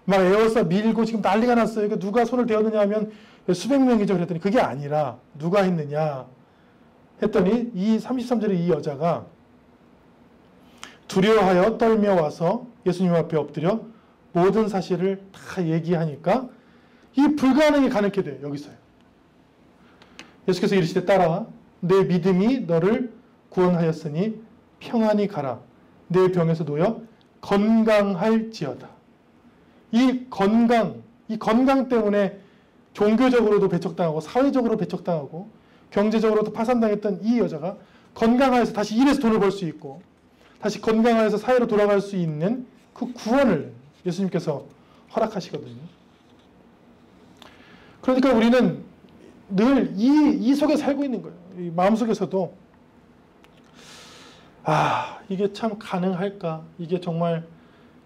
막 에워싸 밀고 지금 난리가 났어요. 그러니까 누가 손을 대었느냐 하면 수백 명이죠. 그랬더니 그게 아니라 누가 했느냐 했더니 이 33절에 이 여자가 두려워하여 떨며 와서 예수님 앞에 엎드려 모든 사실을 다 얘기하니까 이 불가능이 가능케 돼요. 여기서요. 예수께서 이르시되 따라 내 믿음이 너를 구원하였으니 평안히 가라. 내 병에서 놓여 건강할지어다. 이 건강 때문에 종교적으로도 배척당하고 사회적으로 배척당하고 경제적으로도 파산당했던 이 여자가 건강하여서 다시 일해서 돈을 벌 수 있고 다시 건강하여서 사회로 돌아갈 수 있는 그 구원을 예수님께서 허락하시거든요. 그러니까 우리는 늘 이 속에 살고 있는 거예요. 이 마음속에서도 이게 참 가능할까? 이게 정말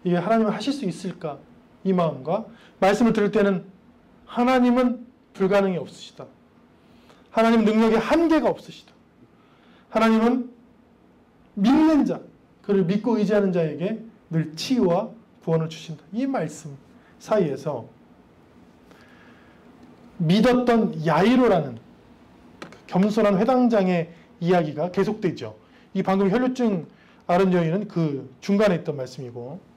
이게 하나님은 하실 수 있을까? 이 마음과 말씀을 들을 때는 하나님은 불가능이 없으시다. 하나님 능력에 한계가 없으시다. 하나님은 믿는 자, 그를 믿고 의지하는 자에게 늘 치유와 구원을 주신다. 이 말씀 사이에서 믿었던 야이로라는 겸손한 회당장의 이야기가 계속되죠. 이 방금 혈류증 앓은 여인은 그 중간에 있던 말씀이고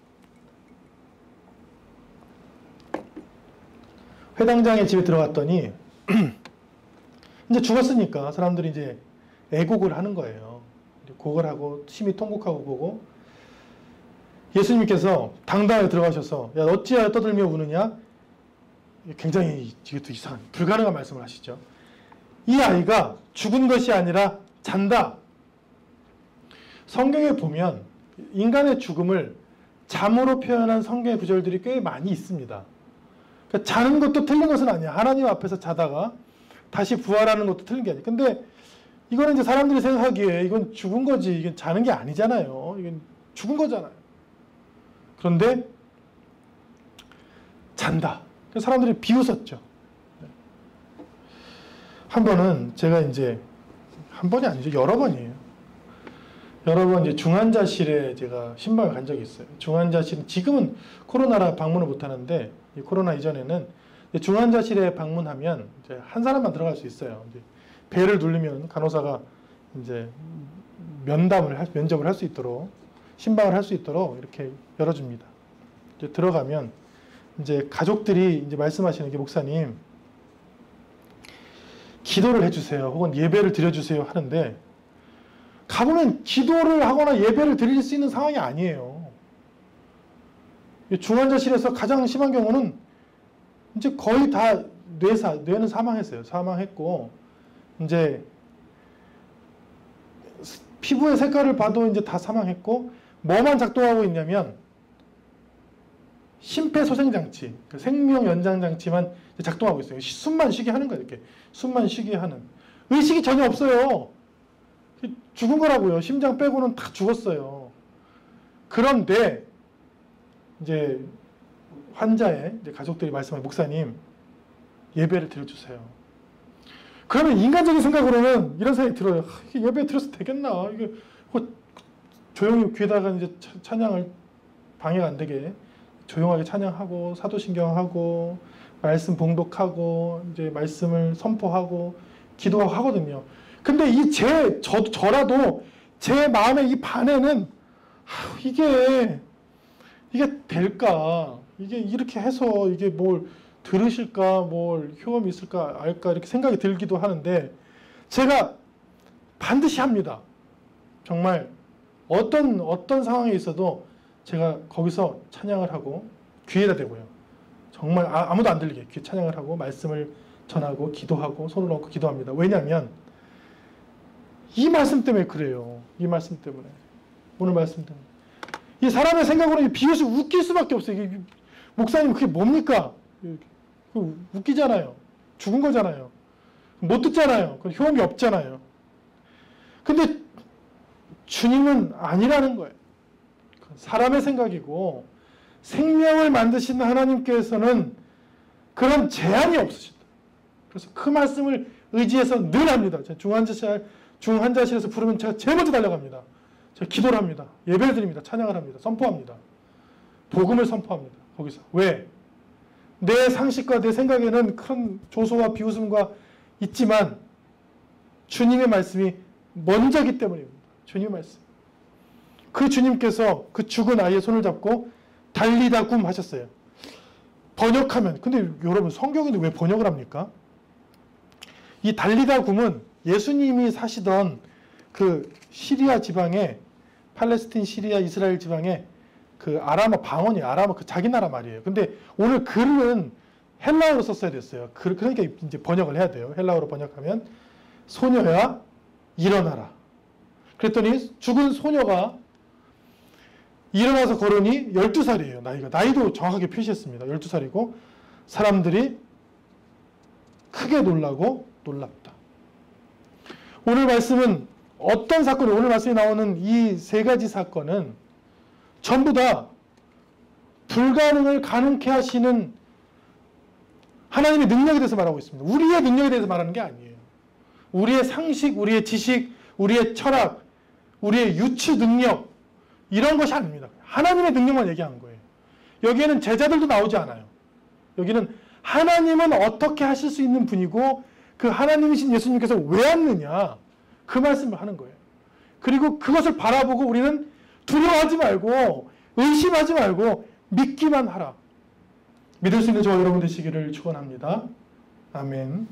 회당장의 집에 들어갔더니 이제 죽었으니까 사람들이 이제 애곡을 하는 거예요. 곡을 하고 심히 통곡하고 보고 예수님께서 당당하게 들어가셔서 야 어찌하여 떠들며 우느냐? 굉장히 이것도 이상한 불가능한 말씀을 하시죠. 이 아이가 죽은 것이 아니라 잔다. 성경에 보면 인간의 죽음을 잠으로 표현한 성경의 구절들이 꽤 많이 있습니다. 그러니까 자는 것도 틀린 것은 아니야. 하나님 앞에서 자다가 다시 부활하는 것도 틀린 게 아니야. 근데 이거는 이제 사람들이 생각하기에 이건 죽은 거지. 이건 자는 게 아니잖아요. 이건 죽은 거잖아요. 그런데 잔다. 그래서 사람들이 비웃었죠. 한 번은 제가 이제 한 번이 아니죠. 여러 번이에요. 여러 번 이제 중환자실에 제가 신방을 간 적이 있어요. 중환자실은 지금은 코로나라 방문을 못 하는데 이 코로나 이전에는 중환자실에 방문하면 이제 한 사람만 들어갈 수 있어요. 이제 벨을 누르면 간호사가 이제 면접을 할 수 있도록, 신방을 할 수 있도록 이렇게 열어줍니다. 이제 들어가면 이제 가족들이 이제 말씀하시는 게, 목사님, 기도를 해주세요. 혹은 예배를 드려주세요 하는데, 가보면 기도를 하거나 예배를 드릴 수 있는 상황이 아니에요. 중환자실에서 가장 심한 경우는 이제 거의 다 뇌는 사망했어요. 사망했고, 이제 피부의 색깔을 봐도 이제 다 사망했고, 뭐만 작동하고 있냐면 심폐소생장치, 생명 연장 장치만 작동하고 있어요. 숨만 쉬게 하는 거예요. 이렇게 숨만 쉬게 하는. 의식이 전혀 없어요. 죽은 거라고요. 심장 빼고는 다 죽었어요. 그런데 이제 환자의 이제 가족들이 말씀하는, 목사님, 예배를 드려주세요. 그러면 인간적인 생각으로는 이런 생각이 들어요. 이게 예배 드려서 되겠나? 이게 조용히 귀에다가 이제 찬양을 방해가 안 되게 조용하게 찬양하고, 사도신경하고, 말씀 봉독하고, 이제 말씀을 선포하고, 기도하고 하거든요. 근데 저라도 제 마음의 이 반에는, 이게 될까? 이게 이렇게 해서 이게 뭘 들으실까? 뭘 효험이 있을까? 알까? 이렇게 생각이 들기도 하는데, 제가 반드시 합니다. 정말 어떤 상황에 있어도 제가 거기서 찬양을 하고, 귀에다 대고요. 정말 아무도 안 들리게 귀에 찬양을 하고, 말씀을 전하고, 기도하고, 손을 얹고 기도합니다. 왜냐하면 이 말씀 때문에 그래요. 이 말씀 때문에. 오늘 말씀 때문에. 이 사람의 생각으로 비웃어 웃길 수밖에 없어요. 이게, 목사님, 그게 뭡니까? 웃기잖아요. 죽은 거잖아요. 못 듣잖아요. 효험이 없잖아요. 근데 주님은 아니라는 거예요. 사람의 생각이고, 생명을 만드신 하나님께서는 그런 제한이 없으시다. 그래서 그 말씀을 의지해서 늘 합니다. 중환자실에서 부르면 제가 제일 먼저 달려갑니다. 제가 기도를 합니다. 예배를 드립니다. 찬양을 합니다. 선포합니다. 복음을 선포합니다. 거기서. 왜? 내 상식과 내 생각에는 큰 조소와 비웃음과 있지만 주님의 말씀이 먼저기 때문입니다. 주님의 말씀. 그 주님께서 그 죽은 아이의 손을 잡고 달리다 굼 하셨어요. 번역하면, 근데 여러분 성경인데 왜 번역을 합니까? 이 달리다 굼은 예수님이 사시던 그 시리아 지방에, 팔레스틴, 시리아, 이스라엘 지방에 그 아람어 방언이에요. 아람어 그 자기 나라 말이에요. 근데 오늘 글은 헬라어로 썼어야 됐어요. 그러니까 이제 번역을 해야 돼요. 헬라어로 번역하면, 소녀야 일어나라. 그랬더니 죽은 소녀가 일어나서 걸으니 12살이에요. 나이도 정확하게 표시했습니다. 12살이고 사람들이 크게 놀라고 놀랍다. 오늘 말씀은 어떤 사건이, 오늘 말씀에 나오는 이 세 가지 사건은 전부 다 불가능을 가능케 하시는 하나님의 능력에 대해서 말하고 있습니다. 우리의 능력에 대해서 말하는 게 아니에요. 우리의 상식, 우리의 지식, 우리의 철학, 우리의 유추 능력, 이런 것이 아닙니다. 하나님의 능력만 얘기하는 거예요. 여기에는 제자들도 나오지 않아요. 여기는 하나님은 어떻게 하실 수 있는 분이고, 그 하나님이신 예수님께서 왜 왔느냐, 그 말씀을 하는 거예요. 그리고 그것을 바라보고 우리는 두려워하지 말고, 의심하지 말고 믿기만 하라. 믿을 수 있는 저와 여러분 되시기를 축원합니다. 아멘.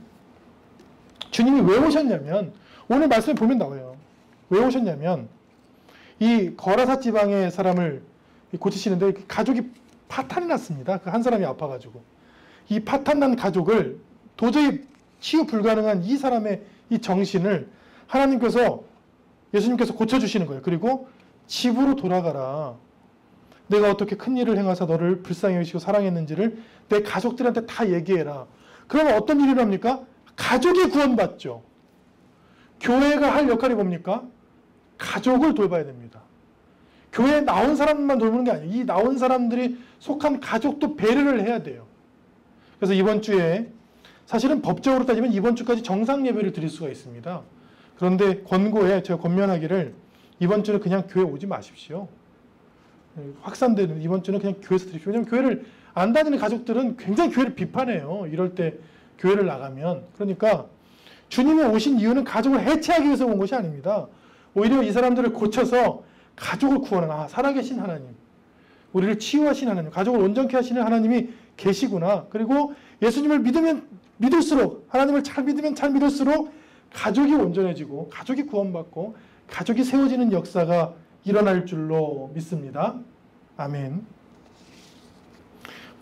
주님이 왜 오셨냐면, 오늘 말씀에 보면 나와요. 왜 오셨냐면, 이 거라사 지방의 사람을 고치시는데 가족이 파탄이 났습니다. 그 한 사람이 아파가지고. 이 파탄난 가족을 도저히 치유 불가능한 이 사람의 이 정신을 하나님께서, 예수님께서 고쳐주시는 거예요. 그리고 집으로 돌아가라. 내가 어떻게 큰 일을 행하사 너를 불쌍히 여기시고 사랑했는지를 내 가족들한테 다 얘기해라. 그러면 어떤 일이 일어납니까? 가족이 구원받죠. 교회가 할 역할이 뭡니까? 가족을 돌봐야 됩니다. 교회에 나온 사람만 돌보는 게 아니에요. 이 나온 사람들이 속한 가족도 배려를 해야 돼요. 그래서 이번 주에, 사실은 법적으로 따지면 이번 주까지 정상 예배를 드릴 수가 있습니다. 그런데 권고에 제가 권면하기를, 이번 주는 그냥 교회 오지 마십시오. 확산되는 이번 주는 그냥 교회에서 드십시오. 왜냐하면 교회를 안 다니는 가족들은 굉장히 교회를 비판해요. 이럴 때 교회를 나가면. 그러니까 주님이 오신 이유는 가족을 해체하기 위해서 온 것이 아닙니다. 오히려 이 사람들을 고쳐서 가족을 구원하는, 살아계신 하나님, 우리를 치유하신 하나님, 가족을 온전케 하시는 하나님이 계시구나. 그리고 예수님을 믿으면 믿을수록, 하나님을 잘 믿으면 잘 믿을수록 가족이 온전해지고 가족이 구원받고 가족이 세워지는 역사가 일어날 줄로 믿습니다. 아멘.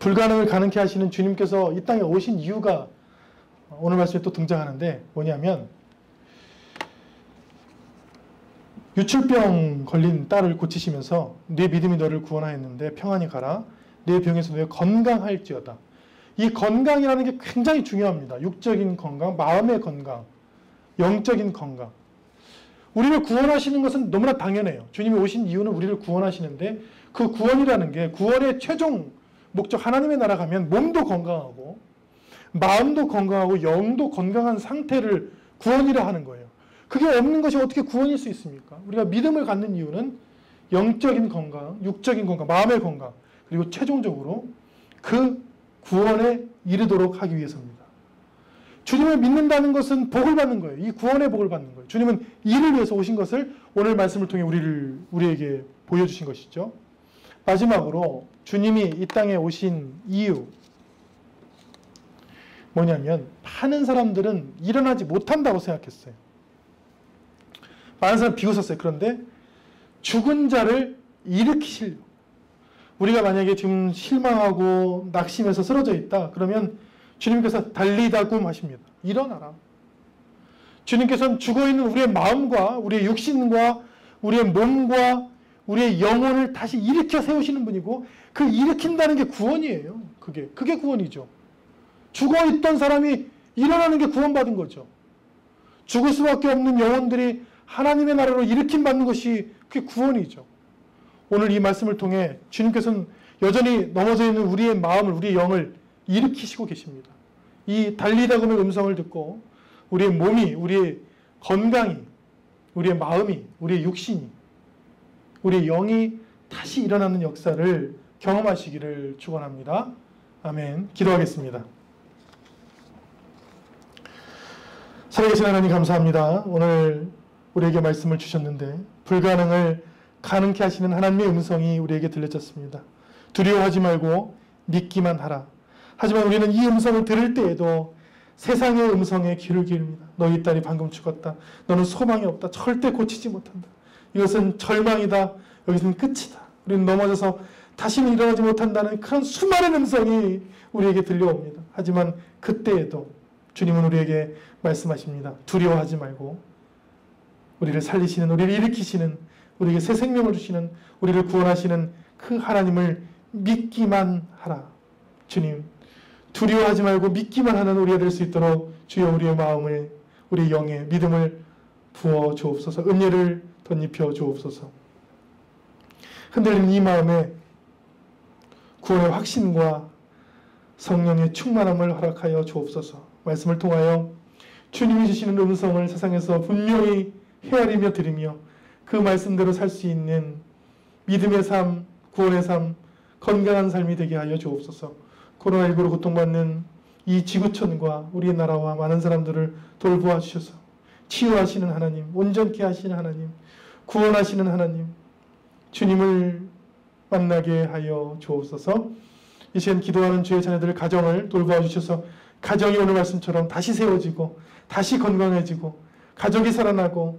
불가능을 가능케 하시는 주님께서 이 땅에 오신 이유가 오늘 말씀에 또 등장하는데 뭐냐면, 유출병 걸린 딸을 고치시면서 내 믿음이 너를 구원하였는데 평안히 가라. 내 병에서 너의 건강할지어다. 이 건강이라는 게 굉장히 중요합니다. 육적인 건강, 마음의 건강, 영적인 건강. 우리를 구원하시는 것은 너무나 당연해요. 주님이 오신 이유는 우리를 구원하시는데, 그 구원이라는 게 구원의 최종 목적 하나님의 나라 가면 몸도 건강하고 마음도 건강하고 영도 건강한 상태를 구원이라 하는 거예요. 그게 없는 것이 어떻게 구원일 수 있습니까? 우리가 믿음을 갖는 이유는 영적인 건강, 육적인 건강, 마음의 건강, 그리고 최종적으로 그 구원에 이르도록 하기 위해서입니다. 주님을 믿는다는 것은 복을 받는 거예요. 이 구원의 복을 받는 거예요. 주님은 이를 위해서 오신 것을 오늘 말씀을 통해 우리에게 보여주신 것이죠. 마지막으로 주님이 이 땅에 오신 이유 뭐냐면, 많은 사람들은 일어나지 못한다고 생각했어요. 많은 사람 비웃었어요. 그런데 죽은 자를 일으키시려고. 우리가 만약에 지금 실망하고 낙심해서 쓰러져 있다 그러면 주님께서 달리다굼 하십니다. 일어나라. 주님께서는 죽어있는 우리의 마음과 우리의 육신과 우리의 몸과 우리의 영혼을 다시 일으켜 세우시는 분이고, 그 일으킨다는 게 구원이에요. 그게 구원이죠. 죽어있던 사람이 일어나는 게 구원받은 거죠. 죽을 수밖에 없는 영혼들이 하나님의 나라로 일으킴 받는 것이 그게 구원이죠. 오늘 이 말씀을 통해 주님께서는 여전히 넘어져 있는 우리의 마음을, 우리의 영을 일으키시고 계십니다. 이 달리다굼의 음성을 듣고 우리의 몸이, 우리의 건강이, 우리의 마음이, 우리의 육신이, 우리의 영이 다시 일어나는 역사를 경험하시기를 축원합니다. 아멘. 기도하겠습니다. 살아계신 하나님 감사합니다. 오늘 우리에게 말씀을 주셨는데 불가능을 가능케 하시는 하나님의 음성이 우리에게 들려졌습니다. 두려워하지 말고 믿기만 하라. 하지만 우리는 이 음성을 들을 때에도 세상의 음성에 귀를 기울입니다. 너희 딸이 방금 죽었다. 너는 소망이 없다. 절대 고치지 못한다. 이것은 절망이다. 여기서는 끝이다. 우리는 넘어져서 다시는 일어나지 못한다는 그런 수많은 음성이 우리에게 들려옵니다. 하지만 그때에도 주님은 우리에게 말씀하십니다. 두려워하지 말고 우리를 살리시는, 우리를 일으키시는, 우리에게 새 생명을 주시는, 우리를 구원하시는 그 하나님을 믿기만 하라. 주님, 두려워하지 말고 믿기만 하는 우리가 될 수 있도록 주여 우리의 마음을, 우리의 영에 믿음을 부어 주옵소서. 은혜를 덧입혀 주옵소서. 흔들리는 이 마음에 구원의 확신과 성령의 충만함을 허락하여 주옵소서. 말씀을 통하여 주님이 주시는 음성을 세상에서 분명히 헤아리며 들으며 그 말씀대로 살 수 있는 믿음의 삶, 구원의 삶, 건강한 삶이 되게 하여 주옵소서. 코로나19로 고통받는 이 지구촌과 우리의 나라와 많은 사람들을 돌보아 주셔서 치유하시는 하나님, 온전케 하시는 하나님, 구원하시는 하나님, 주님을 만나게 하여 주옵소서. 이 시간 기도하는 주의 자녀들의 가정을 돌보아 주셔서 가정이 오늘 말씀처럼 다시 세워지고 다시 건강해지고 가족이 살아나고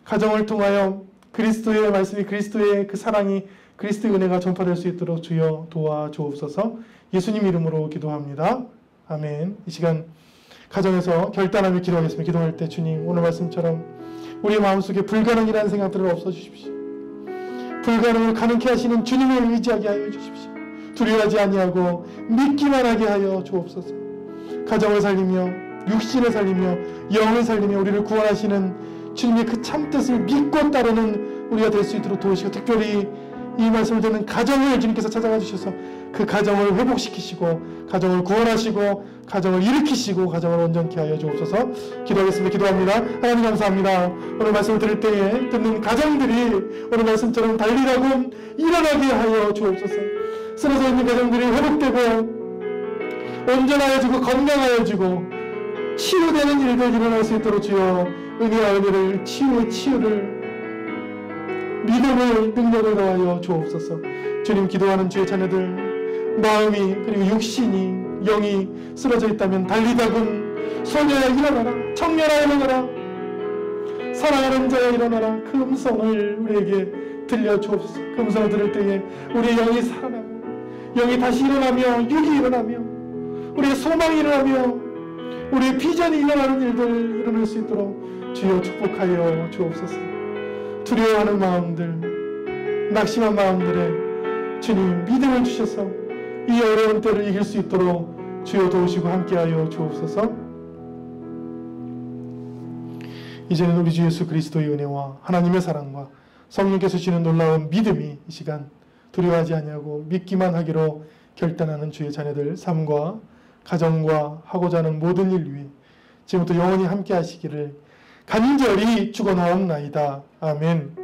가정을 통하여 그리스도의 말씀이, 그리스도의 그 사랑이, 그리스도의 은혜가 전파될 수 있도록 주여 도와주옵소서. 예수님 이름으로 기도합니다. 아멘. 이 시간 가정에서 결단하며 기도하겠습니다. 기도할 때 주님 오늘 말씀처럼 우리의 마음속에 불가능이라는 생각들을 없어주십시오. 불가능을 가능케 하시는 주님을 의지하게 하여 주십시오. 두려워하지 아니하고 믿기만 하게 하여 주옵소서. 가정을 살리며 육신을 살리며 영을 살리며 우리를 구원하시는 주님의 그 참뜻을 믿고 따르는 우리가 될 수 있도록 도우시고, 특별히 이 말씀을 듣는 가정을 주님께서 찾아가 주셔서 그 가정을 회복시키시고 가정을 구원하시고 가정을 일으키시고 가정을 온전케 하여 주옵소서. 기도하겠습니다. 기도합니다. 하나님 감사합니다. 오늘 말씀을 들을 때에 듣는 가정들이 오늘 말씀처럼 달리다굼 일어나게 하여 주옵소서. 쓰러져 있는 가정들이 회복되고 온전하여지고 건강하여지고 치유되는 일들 일어날 수 있도록 주여 은혜와 은혜를 치유의 치유를 믿음을 능력을 더하여 주옵소서. 주님, 기도하는 주의 자녀들 마음이 그리고 육신이 영이 쓰러져 있다면 달리다군 소녀야 일어나라, 청년아 일어나라, 사랑하는 자야 일어나라. 그 음성을 우리에게 들려주옵소서. 그 음성을 들을 때에 우리의 영이 살아나며 영이 다시 일어나며 육이 일어나며 우리의 소망이 일어나며 우리의 비전이 일어나는 일들 일어날 수 있도록 주여 축복하여 주옵소서. 두려워하는 마음들, 낙심한 마음들에 주님 믿음을 주셔서 이 어려운 때를 이길 수 있도록 주여 도우시고 함께하여 주옵소서. 이제는 우리 주 예수 그리스도의 은혜와 하나님의 사랑과 성령께서 주시는 놀라운 믿음이 이 시간 두려워하지 아니하고 믿기만 하기로 결단하는 주의 자녀들 삶과 가정과 하고자 하는 모든 일 위에 지금부터 영원히 함께 하시기를 간절히 축원하옵나이다. 아멘.